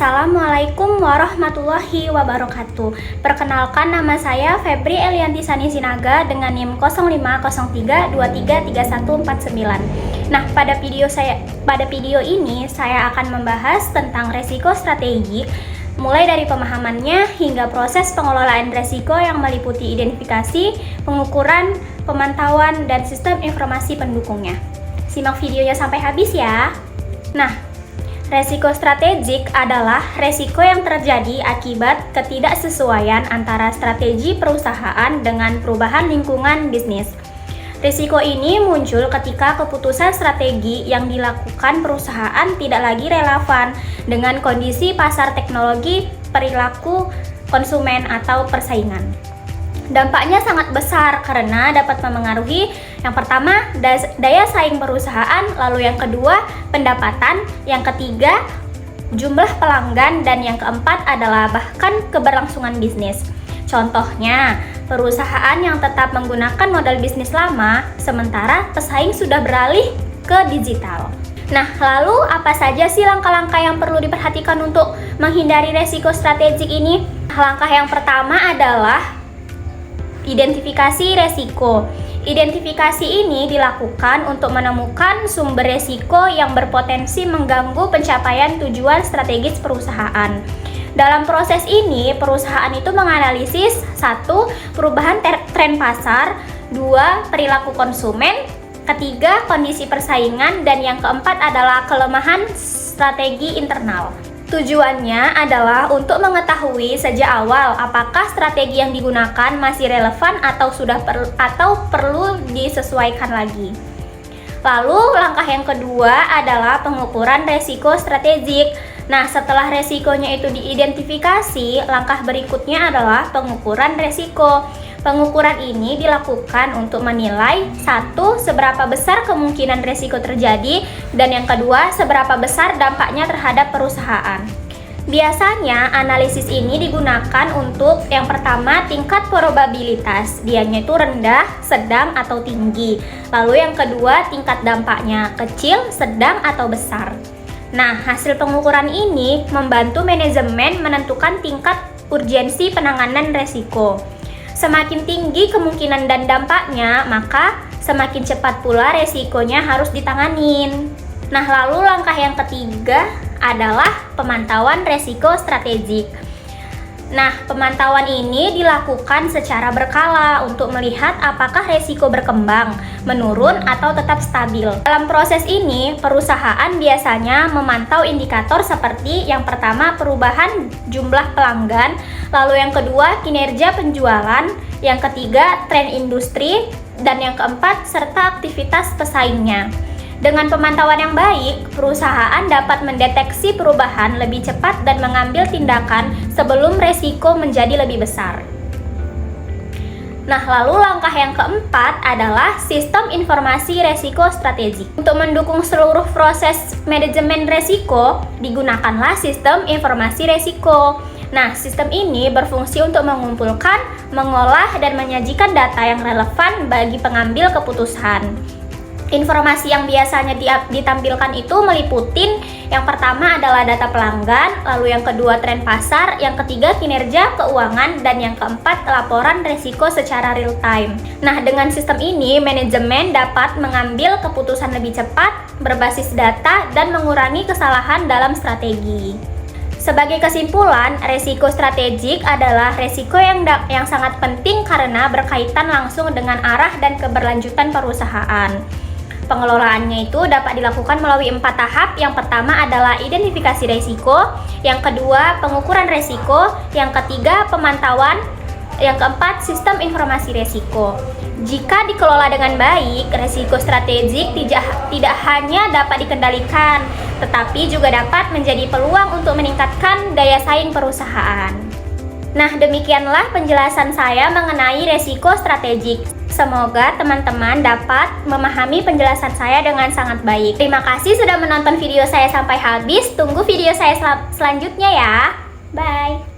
Assalamualaikum warahmatullahi wabarakatuh. Perkenalkan, nama saya Febri Elianti Sani Sinaga dengan NIM 0503233149. Nah, pada video ini saya akan membahas tentang resiko strategik, mulai dari pemahamannya hingga proses pengelolaan resiko yang meliputi identifikasi, pengukuran, pemantauan, dan sistem informasi pendukungnya. Simak videonya sampai habis ya. Nah, resiko strategik adalah resiko yang terjadi akibat ketidaksesuaian antara strategi perusahaan dengan perubahan lingkungan bisnis. Risiko ini muncul ketika keputusan strategi yang dilakukan perusahaan tidak lagi relevan dengan kondisi pasar teknologi, perilaku konsumen, atau persaingan. Dampaknya sangat besar karena dapat memengaruhi yang pertama, daya saing perusahaan, lalu yang kedua, pendapatan, yang ketiga, jumlah pelanggan, dan yang keempat adalah bahkan keberlangsungan bisnis. Contohnya, perusahaan yang tetap menggunakan model bisnis lama, sementara pesaing sudah beralih ke digital. Nah, lalu apa saja sih langkah-langkah yang perlu diperhatikan untuk menghindari resiko strategik ini? Langkah yang pertama adalah identifikasi resiko. Identifikasi ini dilakukan untuk menemukan sumber resiko yang berpotensi mengganggu pencapaian tujuan strategis perusahaan. Dalam proses ini, perusahaan itu menganalisis 1. Perubahan tren pasar, 2. Perilaku konsumen, ketiga, kondisi persaingan, dan yang keempat adalah kelemahan strategi internal. Tujuannya adalah untuk mengetahui sejak awal apakah strategi yang digunakan masih relevan atau perlu disesuaikan lagi. Lalu langkah yang kedua adalah pengukuran resiko strategik. Nah, setelah resikonya itu diidentifikasi, langkah berikutnya adalah pengukuran resiko. Pengukuran ini dilakukan untuk menilai 1. Seberapa besar kemungkinan risiko terjadi, dan yang kedua, seberapa besar dampaknya terhadap perusahaan. Biasanya analisis ini digunakan untuk yang pertama, tingkat probabilitas, dianya itu rendah, sedang, atau tinggi. Lalu yang kedua, tingkat dampaknya, kecil, sedang, atau besar. Nah, hasil pengukuran ini membantu manajemen menentukan tingkat urgensi penanganan resiko. Semakin tinggi kemungkinan dan dampaknya, maka semakin cepat pula resikonya harus ditanganin. Nah, lalu langkah yang ketiga adalah pemantauan resiko strategik. Nah, pemantauan ini dilakukan secara berkala untuk melihat apakah resiko berkembang, menurun, atau tetap stabil. Dalam proses ini, perusahaan biasanya memantau indikator seperti yang pertama, perubahan jumlah pelanggan, lalu yang kedua, kinerja penjualan, yang ketiga, tren industri, dan yang keempat, serta aktivitas pesaingnya. Dengan pemantauan yang baik, perusahaan dapat mendeteksi perubahan lebih cepat dan mengambil tindakan sebelum resiko menjadi lebih besar. Nah, lalu langkah yang keempat adalah sistem informasi resiko strategik. Untuk mendukung seluruh proses manajemen resiko, digunakanlah sistem informasi resiko. Nah, sistem ini berfungsi untuk mengumpulkan, mengolah, dan menyajikan data yang relevan bagi pengambil keputusan. Informasi yang biasanya ditampilkan itu meliputi yang pertama adalah data pelanggan, lalu yang kedua tren pasar, yang ketiga kinerja keuangan, dan yang keempat laporan risiko secara real time. Nah, dengan sistem ini manajemen dapat mengambil keputusan lebih cepat, berbasis data, dan mengurangi kesalahan dalam strategi. Sebagai kesimpulan, resiko strategik adalah resiko yang sangat penting karena berkaitan langsung dengan arah dan keberlanjutan perusahaan. Pengelolaannya itu dapat dilakukan melalui 4 tahap. Yang pertama adalah identifikasi resiko, yang kedua pengukuran resiko, yang ketiga pemantauan, yang keempat sistem informasi resiko. Jika dikelola dengan baik, resiko strategik tidak hanya dapat dikendalikan, tetapi juga dapat menjadi peluang untuk meningkatkan daya saing perusahaan. Nah, demikianlah penjelasan saya mengenai resiko strategik. Semoga teman-teman dapat memahami penjelasan saya dengan sangat baik. Terima kasih sudah menonton video saya sampai habis. Tunggu video saya selanjutnya ya. Bye.